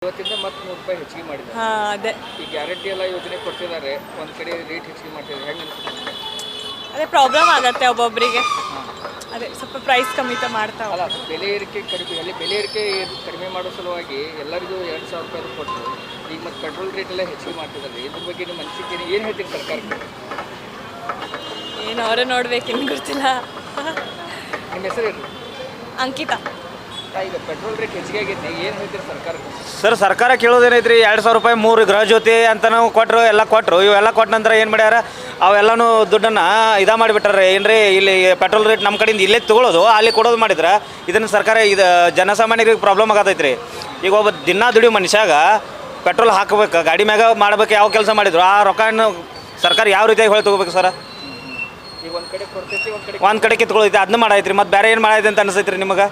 ಇವತ್ತಿಂದ ಮತ್ತೆ ₹100 ಹೆಚ್ಚಿಗೆ ಮಾಡಿದ್ದಾರೆ. ಅದೇ ಈ ಗ್ಯಾರಂಟಿ ಎಲ್ಲ ಯೋಜನೆ ಕೊಡ್ತಿದ್ದಾರೆ, ಒಂದು ಕಡೆ ರೇಟ್ ಹೆಚ್ಚಿಗೆ ಮಾಡ್ತಿದ್ದಾರೆ, ಹೆಂಗೆ ಅನ್ಸುತ್ತೆ? ಅದೇ ಪ್ರಾಬ್ಲಮ್ ಆಗತ್ತೆ ಒಬ್ಬೊಬ್ಬರಿಗೆ. ಅದೇ ಸ್ವಲ್ಪ ಪ್ರೈಸ್ ಕಮ್ಮಿ ಮಾಡ್ತಾವ. ಅಲ್ಲ, ಬೆಲೆ ಏರಿಕೆ ಕಡಿಮೆ ಮಾಡೋ ಸಲುವಾಗಿ ಎಲ್ಲರಿಗೂ ₹2,000 ಕೊಟ್ಟರು. ಈಗ ಮತ್ತೆ ಪೆಟ್ರೋಲ್ ರೇಟ್ ಎಲ್ಲ ಹೆಚ್ಚಿಗೆ ಮಾಡ್ತಿದ್ದಾರೆ. ಇದ್ರ ಬಗ್ಗೆ ನಿಮ್ಮ ಅನಿಸಿಕೆ ಏನು ಹೇಳ್ತೀರಿ ಸರ್ಕಾರಕ್ಕೆ? ಏನು ಅವರೇ ನೋಡ್ಬೇಕು, ಇನ್ನು ಗೊತ್ತಿಲ್ಲ. ನಿಮ್ಮ ಹೆಸರು ಏನು? ಅಂಕಿತಾ. ಈಗ ಪೆಟ್ರೋಲ್ ರೇಟ್ ಹೆಚ್ಚಿಗೆ ಆಗೈತೆ, ಏನು ಹೇಳ್ತೀರಿ ಸರ್ಕಾರಕ್ಕೆ? ಸರ್, ಸರ್ಕಾರ ಕೇಳೋದೇನೈತ್ರಿ, ₹2,000 3 ಗೃಹ ಜ್ಯೋತಿ ಅಂತ ನಾವು ಕೊಟ್ಟರು, ಎಲ್ಲ ಕೊಟ್ಟರು. ಇವೆಲ್ಲ ಕೊಟ್ಟ ನಂತರ ಏನು ಮಾಡ್ಯಾರ, ಅವೆಲ್ಲನೂ ದುಡ್ಡನ್ನು ಇದಾ ಮಾಡಿಬಿಟ್ಟಾರೆ. ಏನ್ರಿ, ಇಲ್ಲಿ ಪೆಟ್ರೋಲ್ ರೇಟ್ ನಮ್ಮ ಕಡೆಯಿಂದ ಇಲ್ಲೇ ತೊಗೊಳೋದು, ಅಲ್ಲಿ ಕೊಡೋದು ಮಾಡಿದ್ರೆ ಇದನ್ನು ಸರ್ಕಾರ ಇದು ಜನಸಾಮಾನ್ಯರಿಗೆ ಪ್ರಾಬ್ಲಮ್ ಆಗತೈತ್ರಿ. ಈಗ ಒಬ್ಬ ದಿನ ದುಡಿಯೋ ಮನುಷ್ಯಾಗ ಪೆಟ್ರೋಲ್ ಹಾಕಬೇಕು, ಗಾಡಿ ಮ್ಯಾಗ ಮಾಡ್ಬೇಕು, ಯಾವ ಕೆಲಸ ಮಾಡಿದ್ರು ಆ ರೊಕ್ಕವನ್ನು ಸರ್ಕಾರ ಯಾವ ರೀತಿಯಾಗಿ ಹೊಳೆ ತೊಗೋಬೇಕು ಸರ್? ಈಗ ಒಂದು ಕಡೆ ಕೊಡ್ತೈತಿ, ಒಂದು ಕಡೆ ಕಿತ್ಕೊಳ್ಳೈತಿ, ಅದನ್ನ ಮಾಡೈತ್ರಿ. ಮತ್ತು ಬೇರೆ ಏನು ಮಾಡೈತೆ ಅಂತ ಅನಿಸೈತ್ರಿ ನಿಮಗೆ?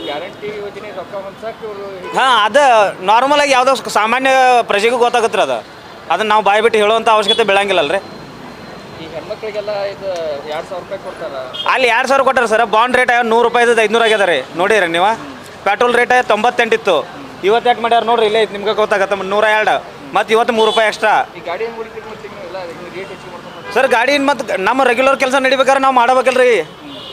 ಗ್ಯಾರಂಟಿ ಯೋಜನೆ ರೊಕ್ಕ ಹೊಂದ್ಸಕ್ಕೆ ಹಾಂ, ಅದು ನಾರ್ಮಲಾಗಿ ಯಾವುದೋ ಸಾಮಾನ್ಯ ಪ್ರಜೆಗೂ ಗೊತ್ತಾಗುತ್ತೆ ಅದು. ಅದನ್ನು ನಾವು ಬಾಯಿ ಬಿಟ್ಟು ಹೇಳುವಂಥ ಅವಶ್ಯಕತೆ ಬೀಳಂಗಿಲ್ಲಲ್ಲ ರೀ. ಈ ಹೆಣ್ಮಕ್ಳಿಗೆಲ್ಲ ಇದು ₹2,000 ಕೊಡ್ತಾರ. ಅಲ್ಲಿ 2,000 ಕೊಟ್ಟಾರ ಸರ್. ಬಾಂಡ್ ರೇಟ್ ₹100 500 ಆಗ್ಯದ ರೀ. ನೋಡಿರಿ ನೀವು, ಪೆಟ್ರೋಲ್ ರೇಟ್ 98 ಇತ್ತು, ಇವತ್ತು ಯಾಕೆ ಮಾಡ್ಯಾರ ನೋಡ್ರಿ, ಇಲ್ಲೇ ಐತೆ ನಿಮ್ಗೆ ಗೊತ್ತಾಗತ್ತೆ. 102 ಮತ್ತು ಇವತ್ತು ₹3 ಎಕ್ಸ್ಟ್ರಾ. ಈ ಗಾಡಿ ಎಲ್ಲ ರೇಟ್ ಹೆಚ್ಚಿಗೆ ಮಾಡ್ಕೊಂಡು ಸರ್, ಗಾಡಿ ಮತ್ತು ನಮ್ಮ ರೆಗ್ಯುಲರ್ ಕೆಲಸ ನಡಿಬೇಕಾದ್ರೆ ನಾವು ಮಾಡಬೇಕಲ್ರಿ.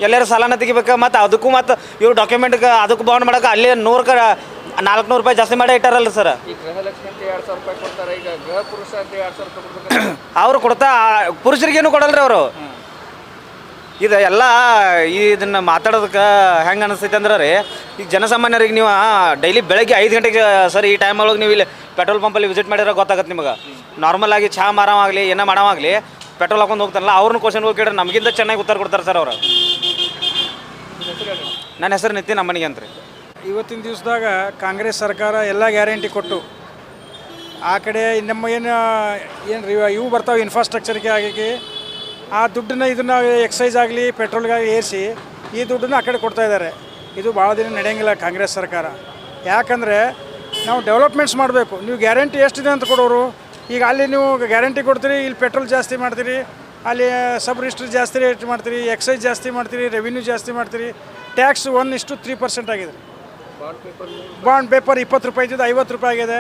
ಎಲ್ಲರೂ ಸಾಲನ ತೆಗಿಬೇಕು, ಮತ್ತು ಅದಕ್ಕೂ ಮತ್ತು ಇವ್ರು ಡಾಕ್ಯುಮೆಂಟ್ಗೆ ಅದಕ್ಕೂ ಬಾಂಡ್ ಮಾಡೋಕೆ ಅಲ್ಲಿ ₹400 ಜಾಸ್ತಿ ಮಾಡೇ ಇಟ್ಟಾರಲ್ಲ ಸರ್. ಈ ಗೃಹಲಕ್ಷ್ಮಿ ಅಂತ ₹2,000 ಕೊಡ್ತಾರೆ. ಈಗ ಗೃಹ ಪುರುಷ ಅಂತ ₹2,000 ಕೊಡ್ಬೇಕು. ಅವರು ಕೊಡ್ತಾ, ಪುರುಷರಿಗೇನು ಕೊಡಲ್ರಿ ಅವರು. ಇದು ಎಲ್ಲ ಇದನ್ನು ಮಾತಾಡೋದಕ್ಕೆ ಹೆಂಗೆ ಅನಿಸ್ತೈತೆ ಅಂದ್ರೆ ರೀ, ಈಗ ಜನಸಾಮಾನ್ಯರಿಗೆ ನೀವು ಡೈಲಿ ಬೆಳಗ್ಗೆ 5 ಗಂಟೆಗೆ ಸರ್, ಈ ಟೈಮ್ ಒಳಗೆ ನೀವು ಇಲ್ಲಿ ಪೆಟ್ರೋಲ್ ಪಂಪಲ್ಲಿ ವಿಸಿಟ್ ಮಾಡಿರೋ ಗೊತ್ತಾಗತ್ತೆ ನಿಮಗೆ. ನಾರ್ಮಲ್ ಆಗಿ ಚಹಾ ಮಾರವಾಗಲಿ ಏನೋ ಮಾಡೋವಾಗಲಿ ಪೆಟ್ರೋಲ್ ಹಾಕೊಂಡು ಹೋಗ್ತಾರಲ್ಲ, ಅವ್ರನ್ನ ಕ್ವಶನ್ ಹೋಗಿಡ್ರೆ ನಮಗಿಂತ ಚೆನ್ನಾಗಿ ಉತ್ತರ ಕೊಡ್ತಾರೆ ಸರ್ ಅವರು. ನನ್ನ ಹೆಸರು ನಿತಿನ್ ಅಮ್ಮನಿಗೆ ಅಂತ ರೀ. ಇವತ್ತಿನ ದಿವಸದಾಗ ಕಾಂಗ್ರೆಸ್ ಸರ್ಕಾರ ಎಲ್ಲ ಗ್ಯಾರಂಟಿ ಕೊಟ್ಟು ಆ ಕಡೆ ನಮ್ಮ ಏನು ಇವು ಬರ್ತಾವೆ ಇನ್ಫ್ರಾಸ್ಟ್ರಕ್ಚರ್ಗೆ ಆಗಿ ಆ ದುಡ್ಡನ್ನ ಇದನ್ನು ಎಕ್ಸೈಸ್ ಆಗಲಿ ಪೆಟ್ರೋಲ್ಗಾಗಿ ಏರಿಸಿ ಈ ದುಡ್ಡನ್ನು ಆ ಕಡೆ ಕೊಡ್ತಾಯಿದ್ದಾರೆ. ಇದು ಭಾಳ ದಿನ ನಡೆಯಂಗಿಲ್ಲ ಕಾಂಗ್ರೆಸ್ ಸರ್ಕಾರ. ಯಾಕಂದರೆ ನಾವು ಡೆವಲಪ್ಮೆಂಟ್ಸ್ ಮಾಡಬೇಕು. ನೀವು ಗ್ಯಾರಂಟಿ ಎಷ್ಟಿದೆ ಅಂತ ಕೊಡೋರು, ಈಗ ಅಲ್ಲಿ ನೀವು ಗ್ಯಾರಂಟಿ ಕೊಡ್ತೀರಿ, ಇಲ್ಲಿ ಪೆಟ್ರೋಲ್ ಜಾಸ್ತಿ ಮಾಡ್ತೀರಿ, ಅಲ್ಲಿ ಸಬ್ ರಿಜಿಸ್ಟ್ರಿ ಜಾಸ್ತಿ ರೇಟ್ ಮಾಡ್ತೀರಿ, ಎಕ್ಸೈಸ್ ಜಾಸ್ತಿ ಮಾಡ್ತೀರಿ, ರೆವಿನ್ಯೂ ಜಾಸ್ತಿ ಮಾಡ್ತೀರಿ, ಟ್ಯಾಕ್ಸ್ 1:3% ಆಗಿದೆ. ಬಾಂಡ್ ಪೇಪರ್ ₹20 ಇದ್ದಿದ್ದು ₹50 ಆಗಿದೆ.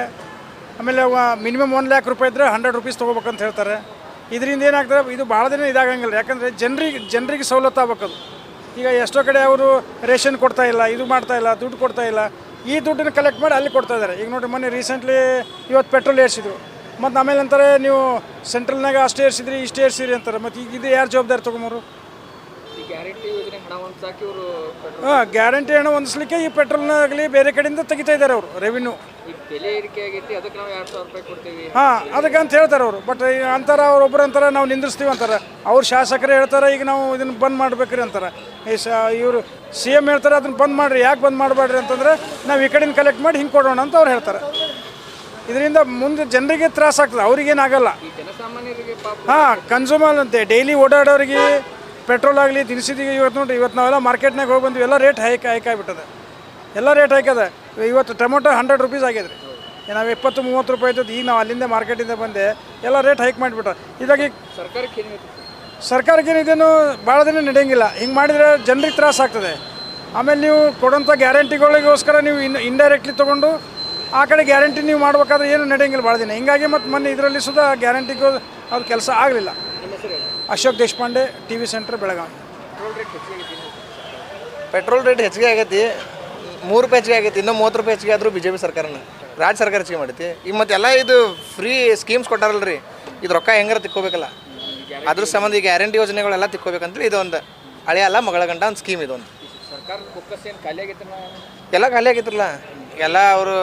ಆಮೇಲೆ ಮಿನಿಮಮ್ ₹1,00,000 ಇದ್ದರೆ ₹100 ತೊಗೋಬೇಕಂತ ಹೇಳ್ತಾರೆ. ಇದರಿಂದ ಏನಾಗ್ತದೆ, ಇದು ಭಾಳ ದಿನ ಇದಾಗಂಗಿಲ್ಲ. ಯಾಕಂದರೆ ಜನರಿಗೆ ಸವಲತ್ತು ಆಗ್ಬೇಕದು. ಈಗ ಎಷ್ಟೋ ಕಡೆ ಅವರು ರೇಷನ್ ಕೊಡ್ತಾಯಿಲ್ಲ, ಇದು ಮಾಡ್ತಾಯಿಲ್ಲ, ದುಡ್ಡು ಕೊಡ್ತಾಯಿಲ್ಲ. ಈ ದುಡ್ಡನ್ನು ಕಲೆಕ್ಟ್ ಮಾಡಿ ಅಲ್ಲಿ ಕೊಡ್ತಾ ಇದ್ದಾರೆ. ಈಗ ನೋಡಿ, ಮೊನ್ನೆ ರೀಸೆಂಟ್ಲಿ ಇವತ್ತು ಪೆಟ್ರೋಲ್ ಏರಿಸಿದ್ರು, ಮತ್ತು ಆಮೇಲೆ ಅಂತಾರೆ ನೀವು ಸೆಂಟ್ರಲ್ನಾಗ ಅಷ್ಟೇ ಏರಿಸಿದ್ರಿ ಇಷ್ಟೇ ಏರಿಸಿದ್ರಿ ಅಂತಾರೆ. ಮತ್ತು ಈಗ ಇದು ಯಾರು ಜವಾಬ್ದಾರಿ ತೊಗೊಂಬರು? ಗ್ಯಾರಂಟಿ ಯೋಜನೆ ಹಣ ಹೊಂದ್ಸಕ್ಕೆ ಇವರು ಗ್ಯಾರಂಟಿ ಹಣ ಹೊಂದಿಸ್ಲಿಕ್ಕೆ ಈ ಪೆಟ್ರೋಲ್ನಾಗಲಿ ಬೇರೆ ಕಡೆಯಿಂದ ತೆಗಿತಾ ಇದ್ದಾರೆ ಅವರು ರೆವಿನ್ಯೂ. ಈಗ ಬೆಲೆ ಏರಿಕೆ ಆಗೈತಿ, ಅದಕ್ಕೆ ನಾವು ₹2,000 ಕೊಡ್ತೀವಿ. ಅದಕ್ಕೆ ಅಂತ ಹೇಳ್ತಾರೆ ಅವರು. ಬಟ್ ಅಂತಾರೆ ಅವರೊಬ್ಬರು ಅಂತಾರೆ ನಾವು ನಿಂದಿರ್ಸ್ತೀವಿ ಅಂತಾರೆ. ಅವ್ರು ಶಾಸಕರೇ ಹೇಳ್ತಾರೆ ಈಗ ನಾವು ಇದನ್ನು ಬಂದ್ ಮಾಡ್ಬೇಕ್ರಿ ಅಂತಾರೆ. ಇವರು CM ಹೇಳ್ತಾರೆ ಅದನ್ನು ಬಂದ್ ಮಾಡಿರಿ. ಯಾಕೆ ಬಂದ್ ಮಾಡಬೇಡ್ರಿ ಅಂತಂದರೆ ನಾವು ಈ ಕಡೆಯಿಂದ ಕಲೆಕ್ಟ್ ಮಾಡಿ ಹಿಂಗೆ ಕೊಡೋಣ ಅಂತ ಅವ್ರು ಹೇಳ್ತಾರೆ. ಇದರಿಂದ ಮುಂದೆ ಜನರಿಗೆ ತ್ರಾಸ ಆಗ್ತದೆ, ಅವ್ರಿಗೇನಾಗಲ್ಲ. ಜನಸಾಮಾನ್ಯರಿಗೆ ಕನ್ಸ್ಯೂಮರ್ ಅಂತೆ ಡೈಲಿ ಓಡಾಡೋರಿಗೆ ಪೆಟ್ರೋಲ್ ಆಗಲಿ ದಿನಸಿದಿಗೆ ಇವತ್ತು ನೋಡಿ, ಇವತ್ತು ನಾವೆಲ್ಲ ಮಾರ್ಕೆಟ್ನಾಗ ಹೋಗಿ ಬಂದ್ವಿ, ಎಲ್ಲ ರೇಟ್ ಹೈಕ್ ಆಗಿಬಿಟ್ಟದೆ. ಎಲ್ಲ ರೇಟ್ ಹೈಕದ. ಇವತ್ತು ಟೊಮೊಟೊ ₹100 ಆಗಿದೆ ರೀ. ನಾವು ₹20-30 ಇದ್ದದ್ದು ಈಗ ನಾವು ಅಲ್ಲಿಂದ ಮಾರ್ಕೆಟಿಂದ ಬಂದೆ, ಎಲ್ಲ ರೇಟ್ ಹೈಕ್ ಮಾಡಿಬಿಟ್ಟ. ಇದಾಗಿ ಸರ್ಕಾರಕ್ಕೆ ಇದೇನು ಭಾಳ ದಿನ ನಡೆಯಂಗಿಲ್ಲ. ಹಿಂಗೆ ಮಾಡಿದರೆ ಜನರಿಗೆ ತ್ರಾಸ ಆಗ್ತದೆ. ಆಮೇಲೆ ನೀವು ಕೊಡೋಂಥ ಗ್ಯಾರಂಟಿಗಳಿಗೋಸ್ಕರ ನೀವು ಇಂಡೈರೆಕ್ಟ್ಲಿ ತೊಗೊಂಡು ಆ ಕಡೆ ಗ್ಯಾರಂಟಿ ನೀವು ಮಾಡ್ಬೇಕಾದ್ರೆ ಏನು ನಡೆಯಂಗಿಲ್ಲ ಭಾಳ ದಿನ. ಹಿಂಗಾಗಿ ಮತ್ತು ಮೊನ್ನೆ ಇದರಲ್ಲಿ ಸುಧಾ ಗ್ಯಾರಂಟಿಗೂ ಅದು ಕೆಲಸ ಆಗಲಿಲ್ಲ. Ashok Deshpande, TV centre, Belagavi. Petrol rate ಹೆಚ್ಚಿಗೆ ಆಗೈತಿ, ₹3 ಹೆಚ್ಚಿಗೆ ಆಗೈತಿ. ಇನ್ನೂ ₹30 ಹೆಚ್ಚಿಗೆ ಆದರೂ BJP ಸರ್ಕಾರನ, ರಾಜ್ಯ ಸರ್ಕಾರ ಹೆಚ್ಚಿಗೆ ಮಾಡೈತಿ. ಈಗ ಮತ್ತೆಲ್ಲ ಇದು ಫ್ರೀ ಸ್ಕೀಮ್ಸ್ ಕೊಟ್ಟಾರಲ್ಲ ರೀ, ಇದು ರೊಕ್ಕ ಹೆಂಗಾರ ತಿಕ್ಕೋಬೇಕಲ್ಲ, ಅದ್ರ ಸಂಬಂಧ ಈ ಗ್ಯಾರಂಟಿ ಯೋಜನೆಗಳೆಲ್ಲ ತಿಕ್ಕೋಬೇಕಂತೇಳಿ ಇದೊಂದು ಹಳೆಯಲ್ಲ ಮಗಳ ಗಂಟ ಒಂದು ಸ್ಕೀಮ್. ಇದೊಂದು ಎಲ್ಲ ಖಾಲಿ ಆಗೈತ್ರಲ್ಲ. ಎಲ್ಲ ಅವರು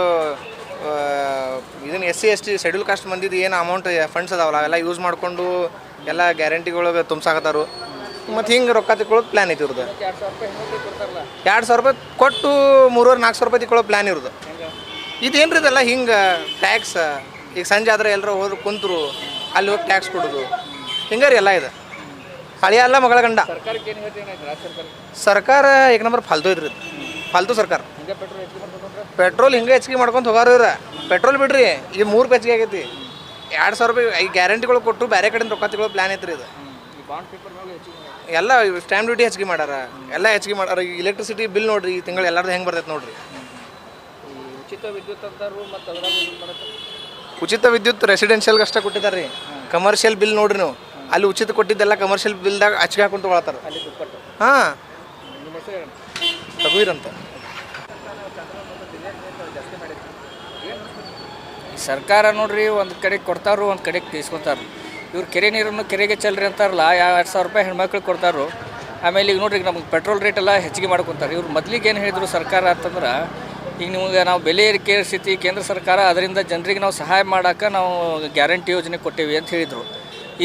ಇದನ್ನು SC ST ಶೆಡ್ಯೂಲ್ ಕಾಸ್ಟ್ ಮಂದಿದ್ದು ಏನು ಅಮೌಂಟ್ ಫಂಡ್ಸ್ ಅದಾವಲ್ಲ ಅವೆಲ್ಲ ಯೂಸ್ ಮಾಡಿಕೊಂಡು ಎಲ್ಲ ಗ್ಯಾರಂಟಿಗಳಿಗೆ ತುಂಬಿಸಾಕತ್ತಾರು. ಮತ್ತು ಹಿಂಗೆ ರೊಕ್ಕ ತಿಕ್ಕೊಳ್ಳೋದು ಪ್ಲ್ಯಾನ್ ಐತಿ ಇವ್ರದ್ದು. ₹2,000 ಕೊಟ್ಟು ₹300-400 ತಿಕ್ಕೊಳ್ಳೋ ಪ್ಲ್ಯಾನ್ ಇರೋದು. ಇದೇನು ರೀ ಇದೆಲ್ಲ ಹಿಂಗೆ ಟ್ಯಾಕ್ಸ್. ಈಗ ಸಂಜೆ ಆದರೆ ಎಲ್ಲರೂ ಹೋದ್ರು ಕುಂತರು ಅಲ್ಲಿ ಹೋಗಿ ಟ್ಯಾಕ್ಸ್ ಕೊಡೋದು, ಹಿಂಗೆ ರೀ ಎಲ್ಲ ಇದೆ. ಹಳೆಯ ಅಲ್ಲ ಮಗಳ ಗಂಡ. ಸರ್ಕಾರ ಏಕ ನಂಬರ್ ಫಾಲ್ತು ಐತ್ರಿ, ಫಾಲ್ತು ಸರ್ಕಾರ. ಪೆಟ್ರೋಲ್ ಹಿಂಗೆ ಹೆಚ್ಚಿಗೆ ಮಾಡ್ಕೊಂಡು ಹೋಗಾರ ಇವ್ರ. ಪೆಟ್ರೋಲ್ ಬಿಡ್ರಿ, ಈಗ ₹3 ಹೆಚ್ಚಿಗೆ ಆಗೈತಿ. ₹2,000 ಈ ಗ್ಯಾರಂಟಿಗಳು ಕೊಟ್ಟು ಬೇರೆ ಕಡೆಯಿಂದ ರೊಕ್ಕ ತಿಳ್ಕೊಳ್ಳೋ ಪ್ಲ್ಯಾನ್ ಐತ್ರಿ ಇದು. ಎಲ್ಲ ಸ್ಟ್ಯಾಂಪ್ ಡ್ಯೂಟಿ ಹೆಚ್ಚಿಗೆ ಮಾಡ್ಯಾರ, ಎಲ್ಲ ಹೆಚ್ಚಿಗೆ ಮಾಡ್ಯಾರ. ಇಲೆಕ್ಟ್ರಿಸಿಟಿ ಬಿಲ್ ನೋಡ್ರಿ ಈ ತಿಂಗಳು ಎಲ್ಲರದು ಹೆಂಗೆ ಬರ್ತೈತೆ ನೋಡ್ರಿ. ಉಚಿತ ವಿದ್ಯುತ್ ಅಂತಾರು ಮತ್ತು ಅದ್ರಾಗ ಇದು ಮಾಡತ್ತೆ ಉಚಿತ ವಿದ್ಯುತ್ ರೆಸಿಡೆನ್ಷಿಯಲ್ಗೆ ಅಷ್ಟೇ ಕೊಟ್ಟಿದ್ದಾರೆ ರೀ. ಕಮರ್ಷಿಯಲ್ ಬಿಲ್ ನೋಡ್ರಿ ನೀವು, ಅಲ್ಲಿ ಉಚಿತ ಕೊಟ್ಟಿದ್ದೆಲ್ಲ ಕಮರ್ಷಿಯಲ್ ಬಿಲ್ದಾಗ ಹಚ್ಗೆ ಹಾಕೊಂಡು ತೊಗೊಳತ್ತಾರ. ಅಲ್ಲಿ ದುಪ್ಪಟ್ಟು. ಹಾಂ, ನಿಮ್ಮ ಹೆಸರು ಏನು? ರಘುವೀರ್ ಅಂತ. ಸರ್ಕಾರ ನೋಡ್ರಿ ಒಂದು ಕಡೆ ಕೊಡ್ತಾರೋ ಒಂದು ಕಡೆಗೆ ತೀಸ್ಕೊತಾರ. ಇವ್ರು ಕೆರೆ ನೀರನ್ನು ಕೆರೆಗೆ ಚೆಲ್ರಿ ಅಂತಾರಲ್ಲ, 2,000 ರೂಪಾಯಿ ಹೆಣ್ಮಕ್ಳಿಗೆ ಕೊಡ್ತಾರೋ. ಆಮೇಲೆ ಈಗ ನೋಡ್ರಿ ನಮಗೆ ಪೆಟ್ರೋಲ್ ರೇಟ್ ಎಲ್ಲ ಹೆಚ್ಚಿಗೆ ಮಾಡ್ಕೊತಾರೆ. ಇವ್ರು ಮೊದ್ಲಿಗೆ ಏನು ಹೇಳಿದ್ರು ಸರ್ಕಾರ ಅಂತಂದ್ರೆ, ಈಗ ನಿಮಗೆ ನಾವು ಬೆಲೆ ಏರಿಕೆ ಸ್ಥಿತಿ ಕೇಂದ್ರ ಸರ್ಕಾರ ಅದರಿಂದ ಜನರಿಗೆ ನಾವು ಸಹಾಯ ಮಾಡೋಕೆ ನಾವು ಗ್ಯಾರಂಟಿ ಯೋಜನೆ ಕೊಟ್ಟೇವಿ ಅಂತ ಹೇಳಿದರು.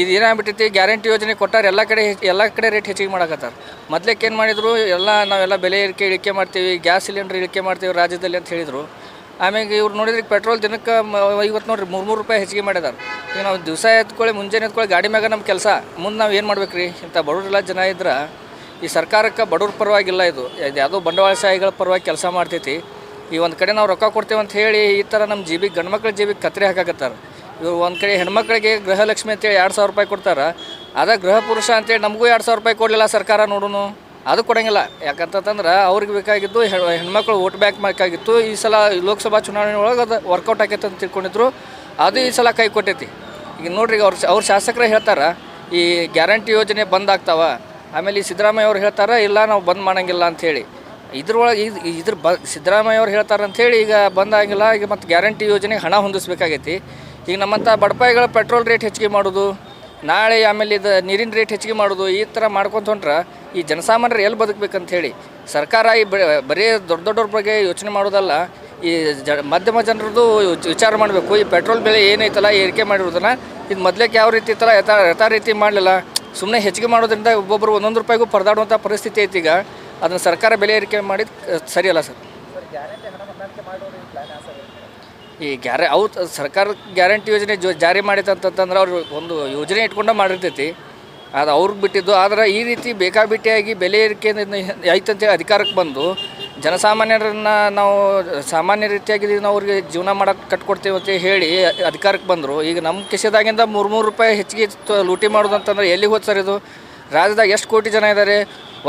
ಇದು ಏನಾಗ್ಬಿಟ್ಟೈತಿ, ಗ್ಯಾರಂಟಿ ಯೋಜನೆ ಕೊಟ್ಟಾರೆ ಎಲ್ಲ ಕಡೆ ರೇಟ್ ಹೆಚ್ಚಿಗೆ ಮಾಡಕತ್ತಾರೆ. ಮೊದ್ಲಕ್ಕೆ ಏನು ಮಾಡಿದರು, ನಾವೆಲ್ಲ ಬೆಲೆ ಇಳಿಕೆ ಮಾಡ್ತೀವಿ, ಗ್ಯಾಸ್ ಸಿಲಿಂಡರ್ ಇಳಿಕೆ ಮಾಡ್ತೀವಿ ರಾಜ್ಯದಲ್ಲಿ ಅಂತ ಹೇಳಿದರು. ಆಮೇಲೆ ಇವ್ರು ನೋಡಿದ್ರೆ ಪೆಟ್ರೋಲ್ ದಿನಕ್ಕೆ ಇವತ್ತು ನೋಡ್ರಿ 3 ರೂಪಾಯಿ ಹೆಚ್ಚಿಗೆ ಮಾಡಿದಾರೆ. ಈಗ ನಾವು ದಿವಸ ಎತ್ಕೊಳ್ಳಿ, ಮುಂಜಾನೆ ಎತ್ಕೊಳ್ಳಿ ಗಾಡಿ ಮ್ಯಾಗ ನಮ್ಮ ಕೆಲಸ, ಮುಂದೆ ನಾವು ಏನು ಮಾಡ್ಬೇಕು ರೀ? ಇಂಥ ಬಡವರೆಲ್ಲ ಜನ ಇದ್ರೆ ಈ ಸರ್ಕಾರಕ್ಕೆ ಬಡವ್ರ ಪರವಾಗಿಲ್ಲ, ಇದು ಯಾವುದೋ ಬಂಡವಾಳಶಾಹಿಗಳ ಪರವಾಗಿ ಕೆಲಸ ಮಾಡ್ತೈತಿ. ಈ ಒಂದು ಕಡೆ ನಾವು ರೊಕ್ಕ ಕೊಡ್ತೇವೆ ಅಂತ ಹೇಳಿ ಈ ಥರ ನಮ್ಮ ಜೀಬಿಗೆ ಗಂಡ್ಮಕ್ಳ ಜೀಬಿಗೆ ಕತ್ರಿ ಹಾಕಾಕತ್ತಾರೆ. ಇವ್ರು ಒಂದು ಕಡೆ ಹೆಣ್ಮಕ್ಳಿಗೆ ಗೃಹಲಕ್ಷ್ಮಿ ಅಂತೇಳಿ 2,000 ರೂಪಾಯಿ ಕೊಡ್ತಾರೆ. ಅದೇ ಗೃಹ ಪುರುಷ ಅಂತೇಳಿ ನಮಗೂ 2,000 ರೂಪಾಯಿ ಕೊಡಲಿಲ್ಲ ಸರ್ಕಾರ, ನೋಡೋನು ಅದು ಕೊಡೋಂಗಿಲ್ಲ. ಯಾಕಂತಂದ್ರೆ ಅವ್ರಿಗೆ ಬೇಕಾಗಿದ್ದು ಹೆಣ್ಮಕ್ಳು ವೋಟ್ ಬ್ಯಾಂಕ್ ಬೇಕಾಗಿತ್ತು. ಈ ಸಲ ಲೋಕಸಭಾ ಚುನಾವಣೆ ಒಳಗೆ ಅದು ವರ್ಕೌಟ್ ಆಗೈತೆ ಅಂತ ತಿಳ್ಕೊಂಡಿದ್ರು, ಅದು ಈ ಸಲ ಕೈ ಕೊಟ್ಟೈತಿ. ಈಗ ನೋಡ್ರಿ ಅವ್ರ ಶಾಸಕರೇ ಹೇಳ್ತಾರೆ ಈ ಗ್ಯಾರಂಟಿ ಯೋಜನೆ ಬಂದ್ ಆಗ್ತಾವ. ಆಮೇಲೆ ಈ ಸಿದ್ದರಾಮಯ್ಯ ಅವ್ರು ಹೇಳ್ತಾರೆ ಇಲ್ಲ ನಾವು ಬಂದ್ ಮಾಡೋಂಗಿಲ್ಲ ಅಂಥೇಳಿ. ಇದ್ರೊಳಗೆ ಸಿದ್ದರಾಮಯ್ಯ ಅವ್ರು ಹೇಳ್ತಾರೆ ಅಂಥೇಳಿ ಈಗ ಬಂದ್ ಆಗಿಲ್ಲ. ಈಗ ಮತ್ತು ಗ್ಯಾರಂಟಿ ಯೋಜನೆಗೆ ಹಣ ಹೊಂದಿಸ್ಬೇಕಾಗೈತಿ. ಈಗ ನಮ್ಮಂಥ ಬಡಪಾಯಿಗಳ ಪೆಟ್ರೋಲ್ ರೇಟ್ ಹೆಚ್ಚಿಗೆ ಮಾಡೋದು, ನಾಳೆ ಆಮೇಲೆ ಇದು ನೀರಿನ ರೇಟ್ ಹೆಚ್ಚಿಗೆ ಮಾಡೋದು, ಈ ಥರ ಮಾಡ್ಕೊತ ಹೊಂಟ್ರೆ ಈ ಜನಸಾಮಾನ್ಯರು ಎಲ್ಲಿ ಬದುಕಬೇಕಂತ ಹೇಳಿ ಸರ್ಕಾರ ಈ ಬರೀ ದೊಡ್ಡವ್ರ ಬಗ್ಗೆ ಯೋಚನೆ ಮಾಡೋದಲ್ಲ, ಈ ಮಧ್ಯಮ ಜನರದ್ದು ವಿಚಾರ ಮಾಡಬೇಕು. ಈ ಪೆಟ್ರೋಲ್ ಬೆಲೆ ಏನೈತಲ್ಲ ಏರಿಕೆ ಮಾಡಿರೋದನ್ನು ಇದು ಮೊದಲಕ್ಕೆ ಯಾವ ರೀತಿ ಇತ್ತಲ್ಲ ಯಥಾ ರೀತಿ ಮಾಡಲಿಲ್ಲ. ಸುಮ್ಮನೆ ಹೆಚ್ಚಿಗೆ ಮಾಡೋದ್ರಿಂದ ಒಬ್ಬೊಬ್ಬರು 1 ರೂಪಾಯಿಗೂ ಪರದಾಡುವಂಥ ಪರಿಸ್ಥಿತಿ ಐತಿ. ಈಗ ಅದನ್ನು ಸರ್ಕಾರ ಬೆಲೆ ಏರಿಕೆ ಮಾಡಿದ್ದು ಸರಿಯಲ್ಲ ಸರ್. ಈ ಸರ್ಕಾರ ಗ್ಯಾರಂಟಿ ಯೋಜನೆ ಜಾರಿ ಮಾಡೈತೆ ಅಂತಂದ್ರೆ ಅವ್ರು ಒಂದು ಯೋಜನೆ ಇಟ್ಕೊಂಡು ಮಾಡಿರ್ತೈತಿ, ಅದು ಅವ್ರಿಗೆ ಬಿಟ್ಟಿದ್ದು. ಆದರೆ ಈ ರೀತಿ ಬೇಕಾಬಿಟ್ಟಿಯಾಗಿ ಬೆಲೆ ಏರಿಕೆ ಐತಂತೇಳಿ ಅಧಿಕಾರಕ್ಕೆ ಬಂದು ಜನಸಾಮಾನ್ಯರನ್ನು ನಾವು ಸಾಮಾನ್ಯ ರೀತಿಯಾಗಿ ನಾವು ಅವ್ರಿಗೆ ಜೀವನ ಮಾಡೋಕ್ಕೆ ಕಟ್ಕೊಡ್ತೇವೆ ಅಂತ ಹೇಳಿ ಅಧಿಕಾರಕ್ಕೆ ಬಂದರು. ಈಗ ನಮ್ಮ ಕಿಸೆದಾಗಿಂದ 3 ರೂಪಾಯಿ ಹೆಚ್ಚಿಗೆ ಲೂಟಿ ಮಾಡೋದು ಅಂತಂದ್ರೆ ಎಲ್ಲಿಗೆ ಹೋದ್ ಸರ್? ಇದು ರಾಜ್ಯದಾಗ ಎಷ್ಟು ಕೋಟಿ ಜನ ಇದ್ದಾರೆ?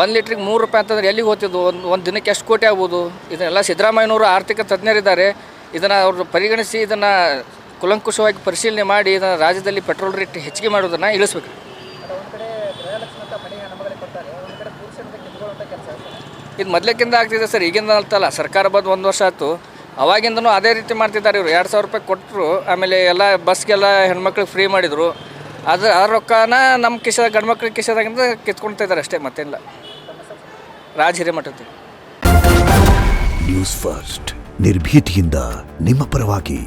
1 ಲೀಟ್ರಿಗೆ 3 ರೂಪಾಯಿ ಅಂತಂದ್ರೆ ಎಲ್ಲಿಗೆ ಹೋಗ್ತಿದ್ದು? ಒಂದು ದಿನಕ್ಕೆ ಎಷ್ಟು ಕೋಟಿ ಆಗ್ಬೋದು? ಇದನ್ನೆಲ್ಲ ಸಿದ್ದರಾಮಯ್ಯನವರು ಆರ್ಥಿಕ ತಜ್ಞರಿದ್ದಾರೆ, ಇದನ್ನು ಅವರು ಪರಿಗಣಿಸಿ ಇದನ್ನು ಕುಲಂಕುಷವಾಗಿ ಪರಿಶೀಲನೆ ಮಾಡಿ ಇದನ್ನು ರಾಜ್ಯದಲ್ಲಿ ಪೆಟ್ರೋಲ್ ರೇಟ್ ಹೆಚ್ಚಿಗೆ ಮಾಡೋದನ್ನು ಇಳಿಸ್ಬೇಕು. ಇದು ಮೊದಲಕ್ಕಿಂತ ಆಗ್ತಿದೆ ಸರ್, ಈಗಿಂದ ಅಂತಲ್ಲ. ಸರ್ಕಾರ ಬಂದು 1 ವರ್ಷ ಆಯಿತು, ಅವಾಗಿಂದನೂ ಅದೇ ರೀತಿ ಮಾಡ್ತಿದ್ದಾರೆ ಇವರು. 2,000 ರೂಪಾಯಿ ಕೊಟ್ಟರು, ಆಮೇಲೆ ಎಲ್ಲ ಬಸ್ಗೆಲ್ಲ ಹೆಣ್ಮಕ್ಳಿಗೆ ಫ್ರೀ ಮಾಡಿದರು. ಆ ರೊಕ್ಕನ ನಮ್ಮ ಗಂಡ್ಮಕ್ಳಿಗೆ ಕಿಸೆದಾಗಿಂದ ಕಿತ್ಕೊಳ್ತಾ ಇದ್ದಾರೆ ಅಷ್ಟೇ, ಮತ್ತೇನಿಲ್ಲ. ರಾಜ್ ಹಿರೇಮಠದ್ದು. ನ್ಯೂಸ್ ಫಸ್ಟ್ ನಿರ್ಭೀತಿಯಿಂದ ನಿಮ್ಮ ಪರವಾಗಿ.